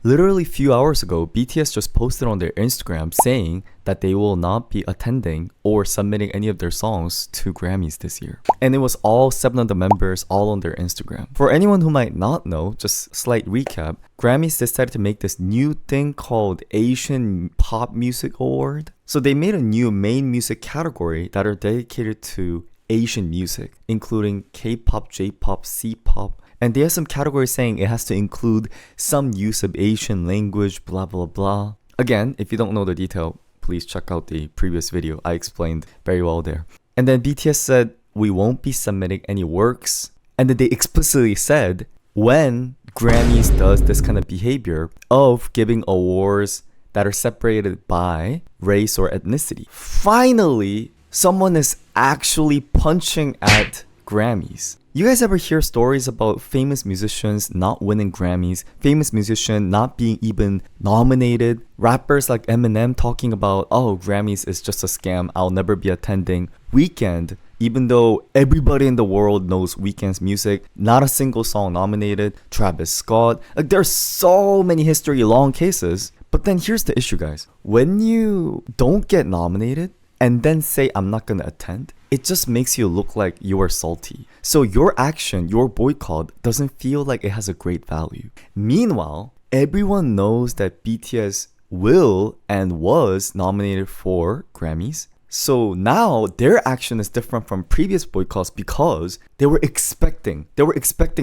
Literally few hours ago, BTS just posted on their Instagram saying that they will not be attending or submitting any of their songs to Grammys this year. And it was all 7 of the members all on their Instagram. For anyone who might not know, just slight recap, Grammys decided to make this new thing called Asian Pop Music Award. So they made a new main music category that are dedicated to Asian music, including K-pop, J-pop, C-pop, and they have some categories saying it has to include some use of Asian language, blah blah blah. Again, if you don't know the detail, please check out the previous video. I explained very well there. And then BTS said, we won't be submitting any works. And then they explicitly said, when Grammys does this kind of behavior of giving awards that are separated by race or ethnicity, finally, someone is actually punching at Grammys. You guys ever hear stories about famous musicians not winning Grammys, famous musician not being even nominated, rappers like Eminem talking about, oh, Grammys is just a scam, I'll never be attending. Weeknd, even though everybody in the world knows Weeknd's music, not a single song nominated. Travis Scott, like there's so many history long cases. But then here's the issue, guys. When you don't get nominated and then say I'm not gonna attend, it just makes you look like you are salty. So your action, your boycott, doesn't feel like it has a great value. Meanwhile, everyone knows that BTS will and was nominated for Grammys. So now their action is different from previous boycotts because they were expecting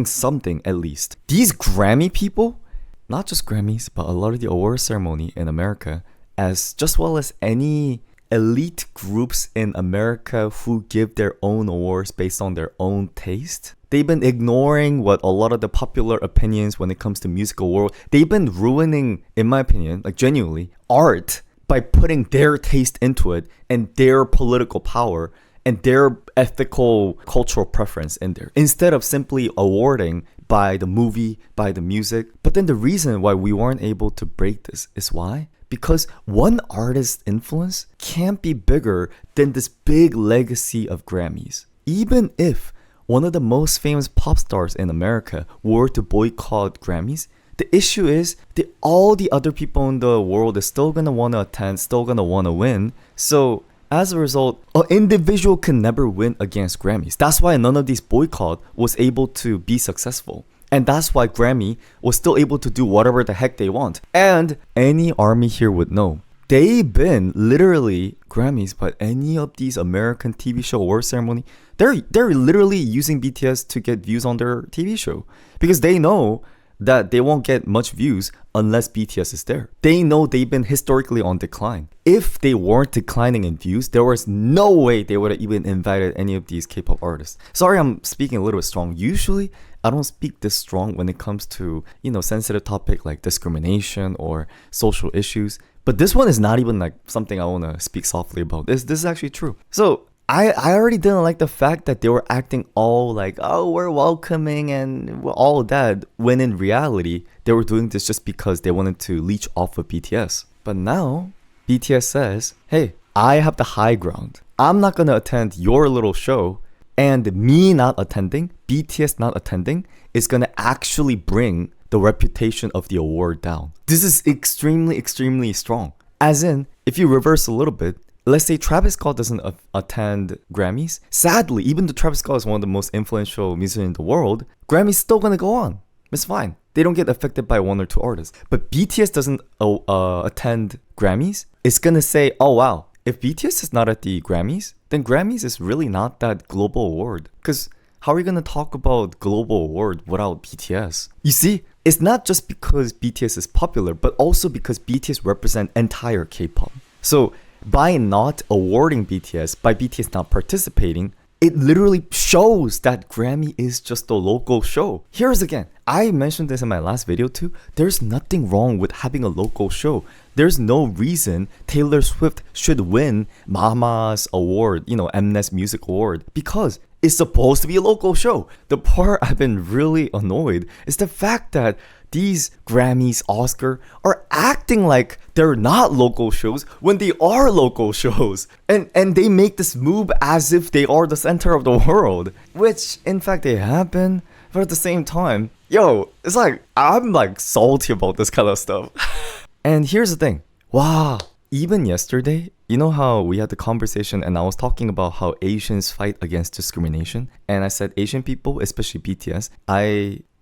something at least. These Grammy people, not just Grammys, but a lot of the award ceremony in America, as just well as any elite groups in America who give their own awards based on their own taste. They've been ignoring what a lot of the popular opinions when it comes to musical world. They've been ruining, in my opinion, like genuinely, art by putting their taste into it and their political power and their ethical cultural preference in there, instead of simply awarding by the movie, by the music. But then the reason why we weren't able to break this is why? Because one artist's influence can't be bigger than this big legacy of Grammys. Even if one of the most famous pop stars in America were to boycott Grammys, the issue is that all the other people in the world is still gonna wanna attend, still gonna wanna win. So as a result, an individual can never win against Grammys. That's why none of these boycott was able to be successful. And that's why Grammy was still able to do whatever the heck they want. And any army here would know. They've been literally Grammys, but any of these American TV show award ceremony, they're literally using BTS to get views on their TV show. Because they know that they won't get much views unless BTS is there. They know they've been historically on decline. If they weren't declining in views, there was no way they would have even invited any of these K-pop artists. Sorry, I'm speaking a little bit strong. Usually, I don't speak this strong when it comes to, sensitive topic like discrimination or social issues. But this one is not even like something I want to speak softly about. This is actually true. So I already didn't like the fact that they were acting all like, oh, we're welcoming and all that, when in reality, they were doing this just because they wanted to leech off of BTS. But now, BTS says, hey, I have the high ground. I'm not going to attend your little show, and me not attending, BTS not attending, is going to actually bring the reputation of the award down. This is extremely, extremely strong. As in, if you reverse a little bit, let's say Travis Scott doesn't attend Grammys. Sadly, even though Travis Scott is one of the most influential musicians in the world, Grammy's still gonna go on. It's fine. They don't get affected by one or two artists. But BTS doesn't attend Grammys. It's gonna say, oh wow, if BTS is not at the Grammys, then Grammys is really not that global award. Because how are you gonna talk about global award without BTS? You see, it's not just because BTS is popular, but also because BTS represent entire K-pop. So by not awarding BTS, by BTS not participating, it literally shows that Grammy is just a local show. Here's again, I mentioned this in my last video too. There's nothing wrong with having a local show. There's no reason Taylor Swift should win Mama's award, Mnet Music Award, because it's supposed to be a local show. The part I've been really annoyed is the fact that these Grammys, Oscar, are acting like they're not local shows when they are local shows. And they make this move as if they are the center of the world, which in fact they have been. But at the same time, Yo, it's like, I'm like salty about this kind of stuff. And here's the thing. Wow. Even yesterday, you know how we had the conversation and I was talking about how Asians fight against discrimination? And I said Asian people, especially BTS,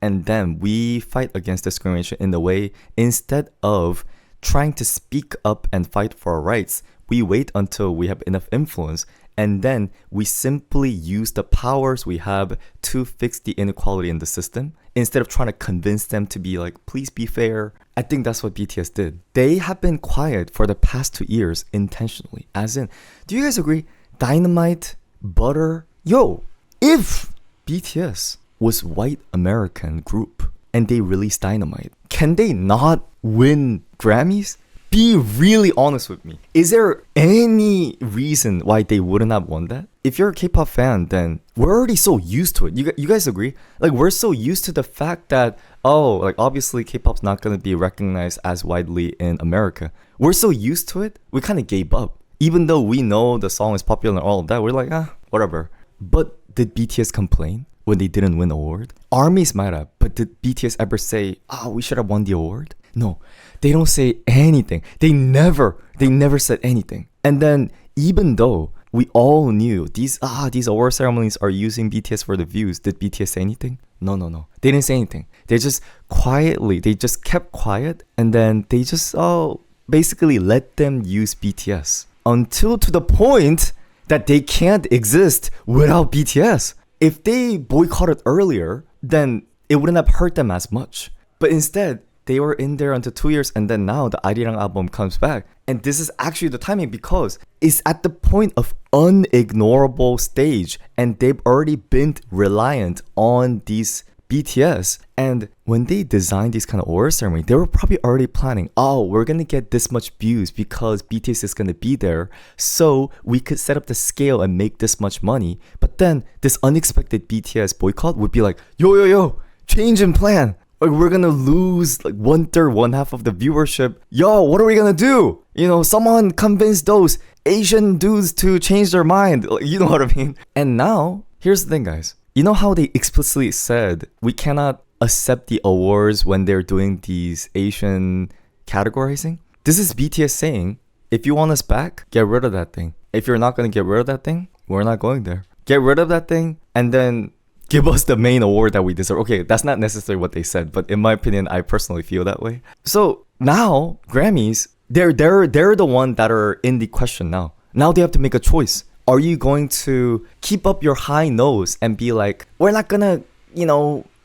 and them, we fight against discrimination in the way, instead of trying to speak up and fight for our rights, we wait until we have enough influence, and then we simply use the powers we have to fix the inequality in the system, instead of trying to convince them to be like, please be fair. I think that's what BTS did. They have been quiet for the past 2 years intentionally. As in, do you guys agree? Dynamite, Butter. Yo, if BTS was white American group and they released Dynamite, can they not win Grammys? Be really honest with me. Is there any reason why they wouldn't have won that? If you're a K-pop fan, then we're already so used to it. You guys agree? Like, we're so used to the fact that, oh, like, obviously K-pop's not going to be recognized as widely in America. We're so used to it, we kind of gave up. Even though we know the song is popular and all of that, we're like, whatever. But did BTS complain when they didn't win the award? ARMYs might have, but did BTS ever say, we should have won the award? No, they don't say anything. They never said anything. And then, even though we all knew these award ceremonies are using BTS for the views, did BTS say anything? No. They didn't say anything. They just kept quiet, and then they just basically let them use BTS until to the point that they can't exist without BTS. If they boycotted earlier, then it wouldn't have hurt them as much. But instead, they were in there until 2 years, and then now the Arirang album comes back. And this is actually the timing because it's at the point of unignorable stage, and they've already been reliant on these BTS. And when they designed these kind of award ceremony, they were probably already planning, we're gonna get this much views because BTS is gonna be there, so we could set up the scale and make this much money. But then this unexpected BTS boycott would be like, yo, change in plan. Like, we're gonna lose like 1/3, 1/2 of the viewership. Yo, what are we gonna do? Someone convince those Asian dudes to change their mind. You know what I mean? And now, here's the thing, guys. You know how they explicitly said we cannot accept the awards when they're doing these Asian categorizing? This is BTS saying, if you want us back, get rid of that thing. If you're not gonna get rid of that thing, we're not going there. Get rid of that thing, and then give us the main award that we deserve. Okay, that's not necessarily what they said, but in my opinion, I personally feel that way. So now, Grammys, they're the one that are in the question now. Now they have to make a choice. Are you going to keep up your high nose and be like, we're not gonna,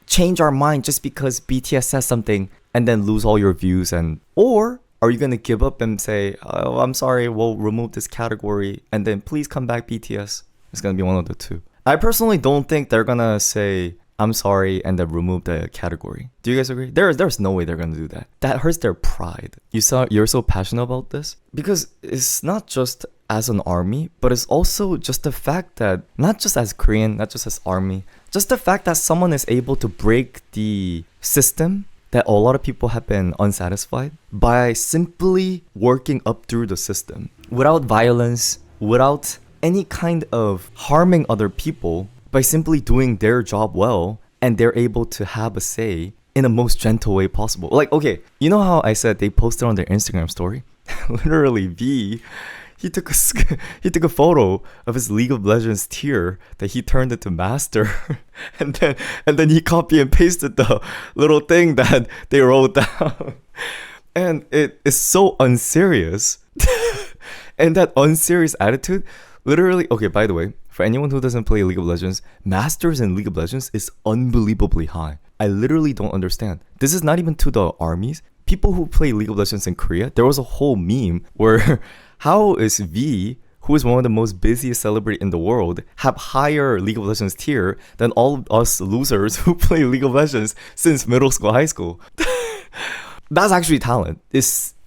change our mind just because BTS says something, and then lose all your views? Or are you gonna give up and say, I'm sorry, we'll remove this category, and then please come back, BTS? It's gonna be one of the two. I personally don't think they're gonna say, I'm sorry, and then remove the category. Do you guys agree? There's no way they're gonna do that. That hurts their pride. You're so passionate about this? Because it's not just as an ARMY, but it's also just the fact that, not just as Korean, not just as ARMY, just the fact that someone is able to break the system that a lot of people have been unsatisfied by simply working up through the system without violence, without any kind of harming other people, by simply doing their job well, and they're able to have a say in the most gentle way possible. Like, okay, you know how I said they posted on their Instagram story? Literally, he took a photo of his League of Legends tier that he turned into master, and then he copy and pasted the little thing that they wrote down, and it is so unserious, and that unserious attitude. Literally, okay, by the way, for anyone who doesn't play League of Legends, Masters in League of Legends is unbelievably high. I literally don't understand. This is not even to the ARMYs. People who play League of Legends in Korea, there was a whole meme where how is V, who is one of the most busiest celebrity in the world, have higher League of Legends tier than all of us losers who play League of Legends since middle school, high school? That's actually talent.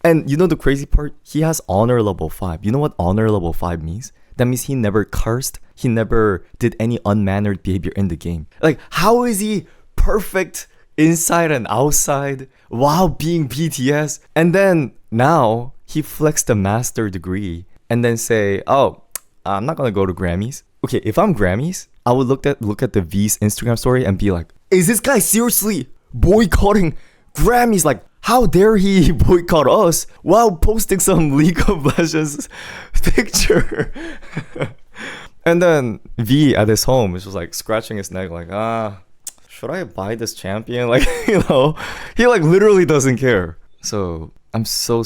And you know the crazy part? He has honor level 5. You know what honor level 5 means? That means he never cursed. He never did any unmannered behavior in the game. Like, how is he perfect inside and outside while being BTS? And then now he flexed the master degree and then say, I'm not gonna go to Grammys. Okay, if I'm Grammys, I would look at the V's Instagram story and be like, is this guy seriously boycotting Grammys. Like, how dare he boycott us while posting some League of Legends picture? And then V at his home is just like scratching his neck like, should I buy this champion? Like, you know, he like literally doesn't care. So I'm so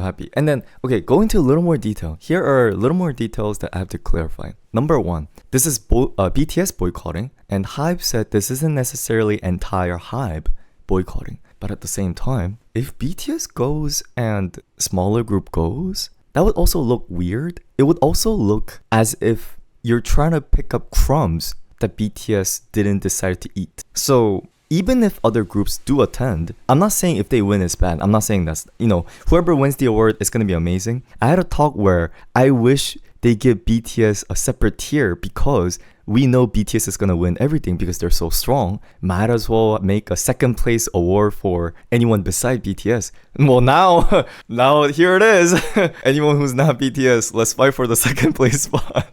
happy. And then, okay, going into a little more detail. Here are a little more details that I have to clarify. Number one, this is BTS boycotting, and HYBE said this isn't necessarily entire HYBE boycotting. But at the same time, if BTS goes and smaller group goes, that would also look weird. It would also look as if you're trying to pick up crumbs that BTS didn't decide to eat. So even if other groups do attend, I'm not saying if they win it's bad. I'm not saying that's, you know, whoever wins the award is going to be amazing. I had a talk where I wish they give BTS a separate tier because we know BTS is going to win everything because they're so strong. Might as well make a second place award for anyone beside BTS. Well, now here it is. Anyone who's not BTS, let's fight for the second place spot.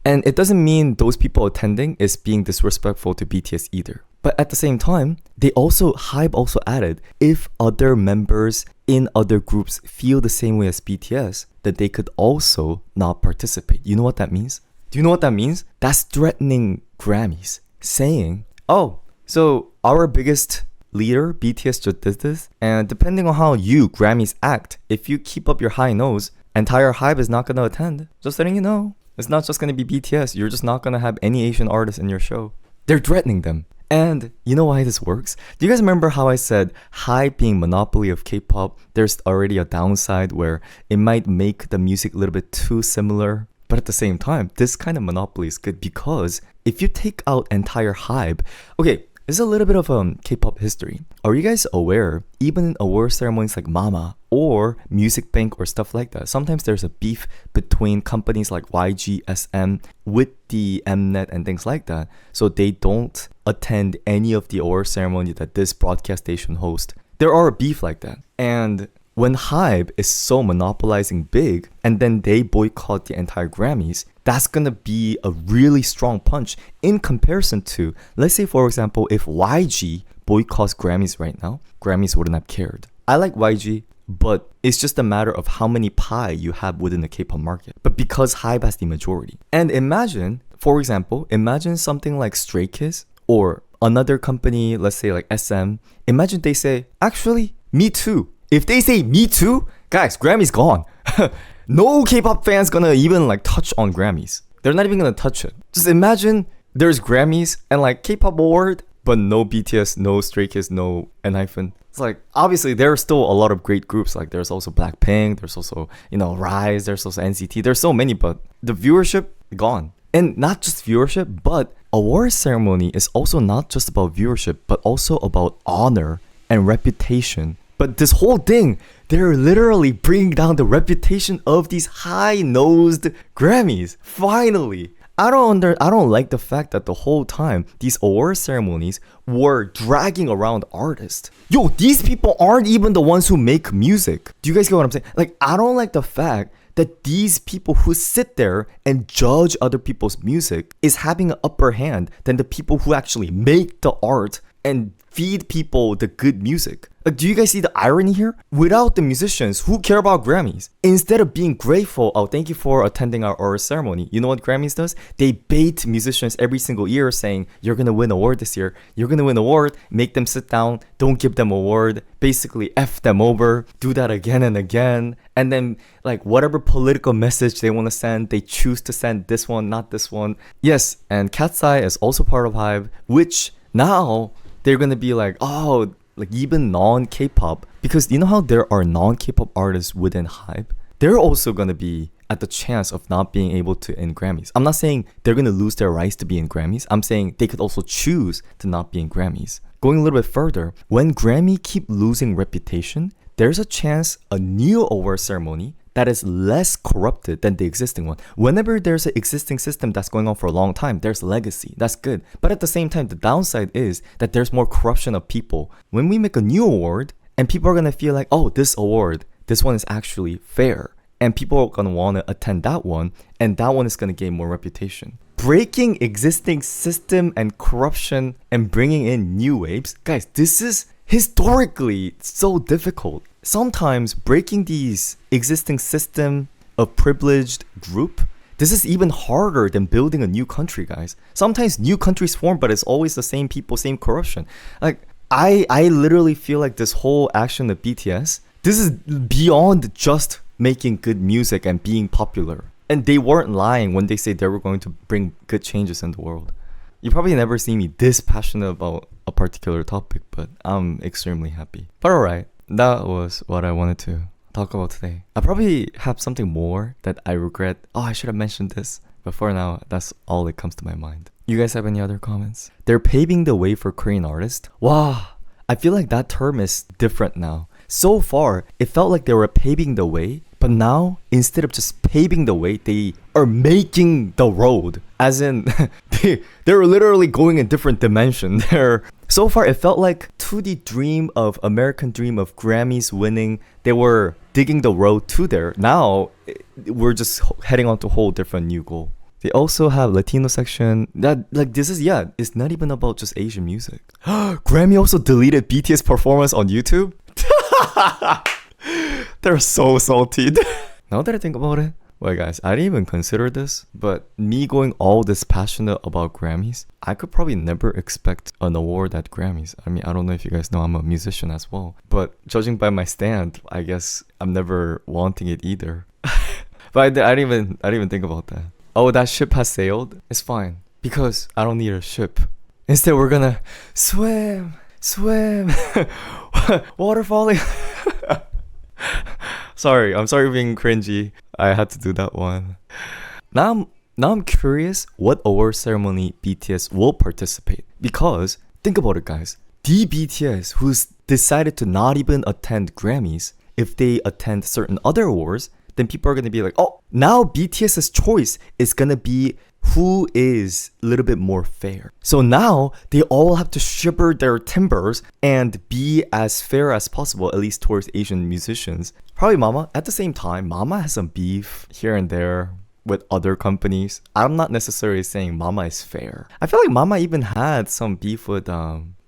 And it doesn't mean those people attending is being disrespectful to BTS either. But at the same time, HYBE also added, if other members in other groups feel the same way as BTS, that they could also not participate. You know what that means? Do you know what that means? That's threatening Grammys, saying, oh, so our biggest leader, BTS, just did this, and depending on how you, Grammys, act, if you keep up your high nose, entire HYBE is not going to attend. Just letting you know. It's not just going to be BTS. You're just not going to have any Asian artists in your show. They're threatening them. And you know why this works? Do you guys remember how I said HYBE being monopoly of K-pop, there's already a downside where it might make the music a little bit too similar? But at the same time, this kind of monopoly is good because if you take out entire HYBE, okay, this is a little bit of K-pop history. Are you guys aware, even in award ceremonies like Mama or Music Bank or stuff like that, sometimes there's a beef between companies like YG, SM with the Mnet and things like that. So they don't attend any of the award ceremony that this broadcast station hosts. There are a beef like that. And when HYBE is so monopolizing big and then they boycott the entire Grammys, that's gonna be a really strong punch in comparison to, let's say for example, if YG boycotts Grammys right now, Grammys wouldn't have cared. I like YG, but it's just a matter of how many pie you have within the K-pop market. But because HYBE has the majority. And imagine, for example, imagine something like Stray Kids or another company, let's say like SM. Imagine they say, actually, me too. If they say me too, guys, Grammys gone. No K-pop fans gonna even like touch on Grammys. They're not even gonna touch it. Just imagine there's Grammys and like K-pop award, but no BTS, no Stray Kids, no ENHYPEN. It's like, obviously there are still a lot of great groups. Like there's also Blackpink, there's also, you know, Rise, there's also NCT. There's so many, but the viewership gone. And not just viewership, but award ceremony is also not just about viewership, but also about honor and reputation. But this whole thing, they're literally bringing down the reputation of these high-nosed Grammys. Finally. I don't like the fact that the whole time these award ceremonies were dragging around artists. Yo, these people aren't even the ones who make music. Do you guys get what I'm saying? Like, I don't like the fact that these people who sit there and judge other people's music is having an upper hand than the people who actually make the art and feed people the good music. Like, do you guys see the irony here? Without the musicians, who care about Grammys? Instead of being grateful, oh, thank you for attending our award ceremony. You know what Grammys does? They bait musicians every single year saying, you're gonna win award this year. You're gonna win award. Make them sit down. Don't give them award. Basically, F them over. Do that again and again. And then, like, whatever political message they want to send, they choose to send this one, not this one. Yes, and Cat's Eye is also part of HYBE, which now they're gonna be like, oh, like even non-K-pop, because you know how there are non-K-pop artists within HYBE? They're also gonna be at the chance of not being able to in Grammys. I'm not saying they're gonna lose their rights to be in Grammys. I'm saying they could also choose to not be in Grammys. Going a little bit further, when Grammy keep losing reputation, there's a chance a new award ceremony that is less corrupted than the existing one. Whenever there's an existing system that's going on for a long time, there's legacy. That's good. But at the same time, the downside is that there's more corruption of people. When we make a new award, and people are going to feel like, oh, this award, this one is actually fair. And people are going to want to attend that one, and that one is going to gain more reputation. breaking existing system and corruption and bringing in new waves. Guys, this is historically so difficult. Sometimes breaking these existing system of privileged group, this is even harder than building a new country, guys. Sometimes new countries form, but it's always the same people, same corruption. Like, I literally feel like this whole action of BTS, this is beyond just making good music and being popular. And they weren't lying when they said they were going to bring good changes in the world. You probably never see me this passionate about a particular topic, but I'm extremely happy. But alright, that was what I wanted to talk about today. I probably have something more that I regret. Oh, I should have mentioned this. But for now, that's all that comes to my mind. You guys have any other comments? They're paving the way for Korean artists. Wow, I feel like that term is different now. So far, it felt like they were paving the way, but now, instead of just paving the way, they are making the road. As in, they're literally going in different dimension. So far, it felt like to the American dream of Grammys winning, they were digging the road to there. Now, we're just heading on to a whole different new goal. They also have Latino section. It's not even about just Asian music. Grammy also deleted BTS performance on YouTube. They're so salty. Now that I think about it, well guys, I didn't even consider this, but me going all this passionate about Grammys, I could probably never expect an award at Grammys. I mean, I don't know if you guys know I'm a musician as well, but judging by my stand, I guess I'm never wanting it either. But I didn't even think about that. Oh, that ship has sailed? It's fine, because I don't need a ship. Instead, we're gonna swim, water falling. I'm sorry being cringy. I had to do that one. Now I'm curious what award ceremony BTS will participate. Because, think about it guys. The BTS who's decided to not even attend Grammys, if they attend certain other awards, then people are going to be like, oh, now BTS's choice is going to be who is a little bit more fair. So now they all have to shiver their timbers and be as fair as possible, at least towards Asian musicians. Probably Mama. At the same time, Mama has some beef here and there with other companies. I'm not necessarily saying Mama is fair. I feel like Mama even had some beef with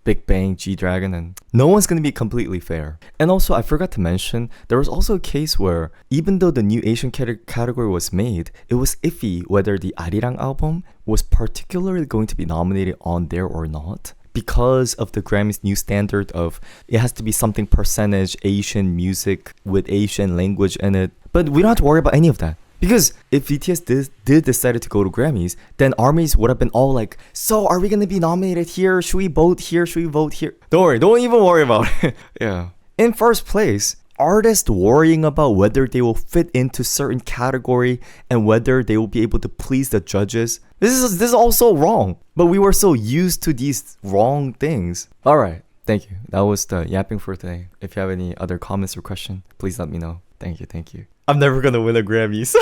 Big Bang, G-Dragon, and no one's gonna be completely fair. And also, I forgot to mention, there was also a case where even though the new Asian category was made, it was iffy whether the Arirang album was particularly going to be nominated on there or not, because of the Grammys new standard of it has to be something percentage Asian music with Asian language in it. But we don't have to worry about any of that. Because if BTS did decided to go to Grammys, then ARMYs would have been all like, so are we going to be nominated here? Should we vote here? Should we vote here? Don't worry. Don't even worry about it. Yeah. In first place, artists worrying about whether they will fit into certain category and whether they will be able to please the judges. This is also wrong. But we were so used to these wrong things. All right. Thank you. That was the yapping for today. If you have any other comments or questions, please let me know. Thank you. I'm never gonna win a Grammys.